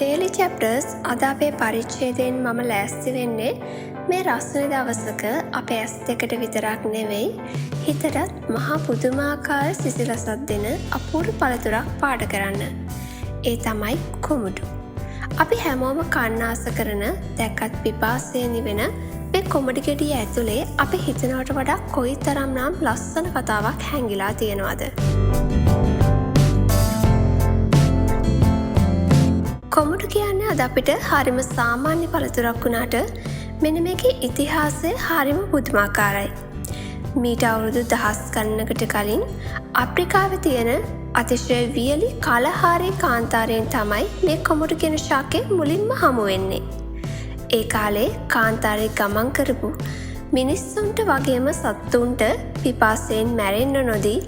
Daily chapters අද අපේ පරිච්ඡේදයෙන් මම ලෑස්ති වෙන්නේ මේ රස්නේ දවසක අපේ ඇස් දෙකට විතරක් නෙවෙයි හිතටත් මහා පුදුමාකාර සිසිලසක් දෙන අපූර්ව පළතුරක් පාට කරන්න. ඒ තමයි කොමුඩු. අපි හැමෝම කන්න ආස කරන දැක්කත් පිපාසය නිවෙන මේ කොමුඩු ගෙඩිය ඇතුලේ අපි හිතනවට වඩා කොයිතරම් නම් ලස්සන කතාවක් හැංගිලා තියෙනවද? කොමුඩු කියන්නේ අද අපිට හරිම සාමාන්‍ය පළතුරක් වුණාට මෙන්න මේකේ ඉතිහාසය හරිම පුදුමාකාරයි. මීට අවුරුදු දහස් ගණනකට කලින් අප්‍රිකාවේ තියෙන අතිශය වියලි කලහාරී කාන්තාරයෙන් තමයි මේ කොමුඩු කියන ශාකය මුලින්ම හමු වෙන්නේ. ඒ කාලේ කාන්තාරේ ගමන් කරපු මිනිස්සුන්ට වගේම සත්තුන්ට පිපාසයෙන් මැරෙන්න නොදී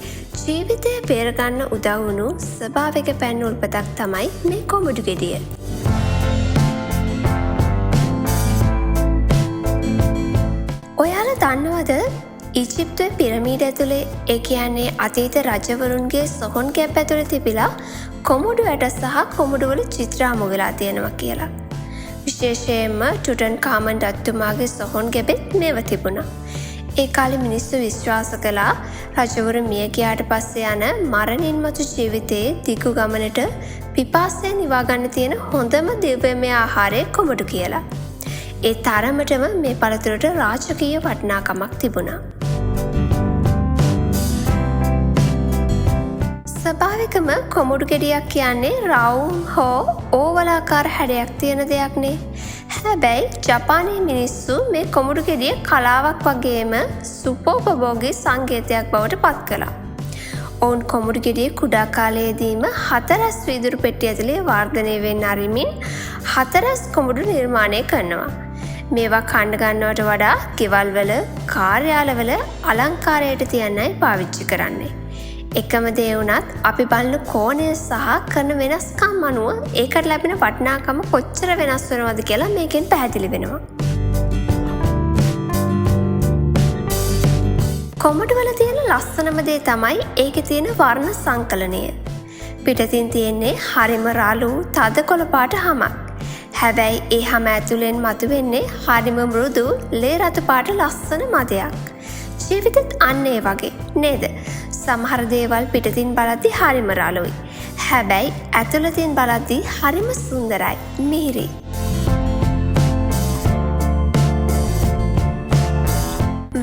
ජීවිතය බේරගන්න උදව් වුණු ස්වභාවික පැන් උල්පතක් තමයි මේ කොමුඩු ගෙඩිය. ඔයාලා දන්නවද ඊජිප්තුවේ පිරමීඩ ඇතුලේ ඒ කියන්නේ අතීත රජවරුන්ගේ සොහොන් කැප් ඇතුලේ තිබිලා කොමුඩු ඇට සහ කොමුඩු වල චිත්‍ර හමු වෙලා තියෙනවා කියලා. විශේෂයෙන්ම ටුටන් කාමන් රජතුමාගේ සොහොන් ගැබෙත් මේව තිබුණා. ඒ කාලේ මිනිස්සු විශ්වාස කළා රජවරු මිය ගියාට පස්සේ යන මරණින් මතු ජීවිතයේ දිගු ගමනට පිපාසය නිවා ගන්න තියෙන හොඳම දිව්‍යමය ආහාරය කොමුඩු කියලා. ඒ තරමටම මේ පළතුරට රාජකීය වටිනාකමක් තිබුණා. ස්වභාවිකම කොමුඩු ගෙඩියක් කියන්නේ රවුම් හෝ ඕවලාකාර හැඩයක් තියෙන දෙයක්නේ. හැබැයි ජපානයේ මිනිස්සු මේ කොමුඩු ගෙඩිය කලාවක් වගේම සුපෝපභෝගී සංකේතයක් බවට පත් කළා. ඔවුන් කොමුඩු ගෙඩිය කුඩා කාලයේදීම 4 වීදුරු පෙට්ටිය ඇතුලේ වර්ධනය වෙන්න අරිමින් 4 කොමුඩු නිර්මාණය කරනවා. මේවා කන්න ගන්නවට වඩා ගෙවල් වල, කාර්යාලවල අලංකාරයට තියන්නයි පාවිච්චි කරන්නේ. එකම දේ වුණත් අපි බලන කෝණය සහ කරන වෙනස්කම් අනුව ඒකට ලැබෙන වටිනාකම කොච්චර වෙනස් වෙනවද කියලා මේකෙන් පැහැදිලි වෙනවා. කොමුඩු වල තියෙන ලස්සනම දේ තමයි ඒකේ තියෙන වර්ණ සංකලනය. පිටතින් තියෙන්නේ හරිම රළු තද කොළ පාට හමක්. හැබැයි ඒ හැම ඇතුලෙන් මතුවෙන්නේ හරිම මෘදු ලේ රතු පාට ලස්සන මදයක්. ජීවිතෙත් අන්න ඒ වගේ නේද? සමහර දේවල් පිටතින් බලද්දි හරිම රළුයි. හැබැයි ඇතුළතින් බලද්දි හරිම සුන්දරයි, මිහිරි.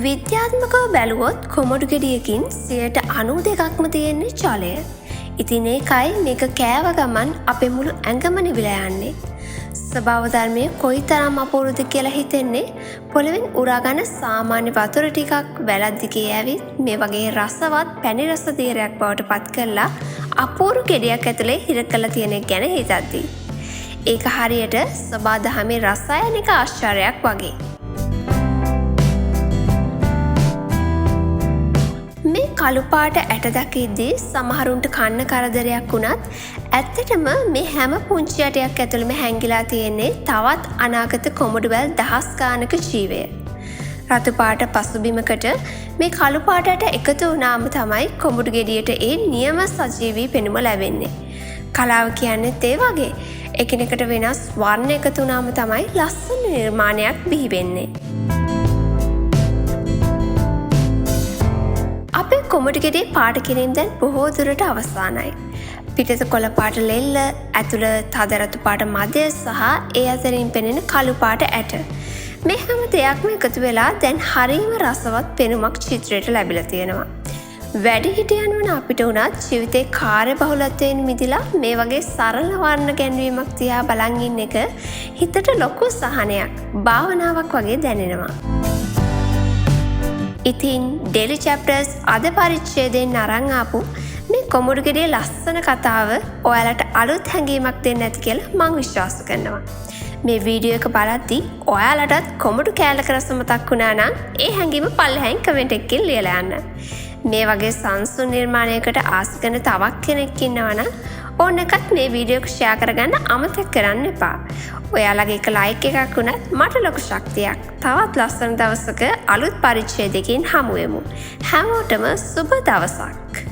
විද්‍යාත්මකව බැලුවොත් කොමුඩු ගෙඩියකින් 92%ක්ම තියෙන්නේ ජලය. ඉතින් ඒකයි මේක කෑව ගමන් අපේ මුළු ඇඟම නිවිලා යන්නේ. ස්වභාව ධර්මය කොයිතරම් අපූර්වද කියලා හිතෙන්නේ පොළවෙන් උරාගන්න සාමාන්‍ය වතුර ටිකක් වැලක් දිගේ ඇවිත් මේ වගේ රසවත් පැණි රස දීරයක් බවට පත් කරලා අපූර්ව ගෙඩියක් ඇතුලේ හිර කරලා තියෙන එක ගැන හිතද්දී ඒක හරියට ස්වභාව ධර්මයේ රසායනික ආශ්චර්යයක් වගේ. මේ කළු පාට ඇට දකිද්දී සමහරුන්ට කන්න කරදරයක් වුණත් ඇත්තටම මේ හැම පුංචි ඇටයක් ඇතුළෙම හැංගිලා තියෙන්නේ තවත් අනාගත කොමුඩු වැල් දහස් ගානක ජීවය. රතු පාට පසුබිමකට මේ කළු පාට ඇට එකතු වුණාම තමයි කොමුඩු ගෙඩියට ඒ නියම සජීවී පෙනුම ලැබෙන්නේ. කලාව කියන්නේත් ඒ වගේ. එකිනෙකට වෙනස් වර්ණ එකතු වුණාම තමයි ලස්සන නිර්මාණයක් බිහි වෙන්නේ. අපේ කොමුඩු ගෙඩියේ පාට කිරීම දැන් බොහෝ දුරට අවසానයි. පිටත කොළ පාට ලෙල්ල, ඇතුළ තද රතු පාට මදය සහ ඒ අතරින් පෙනෙන කළු පාට ඇට. මේ හැම දෙයක්ම එකතු වෙලා දැන් හරිම රසවත් පෙනුමක් චිත්‍රයට ලැබිලා තියෙනවා. වැඩිහිටියන් වන අපිට උනත් ජීවිතේ කාර්යබහුලත්වයෙන් මිදිලා මේ වගේ සරල වර්ණ ගැන්වීමක් තියා බලන් ඉන්න එක හිතට ලොකු සහනයක්, භාවනාවක් වගේ දැනෙනවා. ඉතින් ඩේලි චැප්ටර්ස් අද පරිච්ඡේදයෙන් අරන් ආපු මේ කොමුඩු ගෙඩියේ ලස්සන කතාව ඔයාලට අලුත් හැඟීමක් දෙන්න ඇති කියලා මම විශ්වාස කරනවා. මේ වීඩියෝ එක බලද්දී ඔයාලටත් කොමුඩු කෑල්ලක රස මතක් වුණා නම් ඒ හැඟීම පල්ලෙහායින් කමෙන්ට් එකකින් ලියලා යන්න. මේ වගේ සංසුන් නිර්මාණයකට ආස කරන තවත් කෙනෙක් ඉන්නවා නම් ඕන එකත් මේ වීඩියෝ එක ෂෙයා කරගන්න අමතක කරන්න එපා. ඔයාලගේ එක ලයික් එකක් වුණත් මට ලොකු ශක්තියක්. තවත් ලස්සන දවසක අලුත් පරිච්ඡේදයකින් හමු වෙමු. හැමෝටම සුබ දවසක්.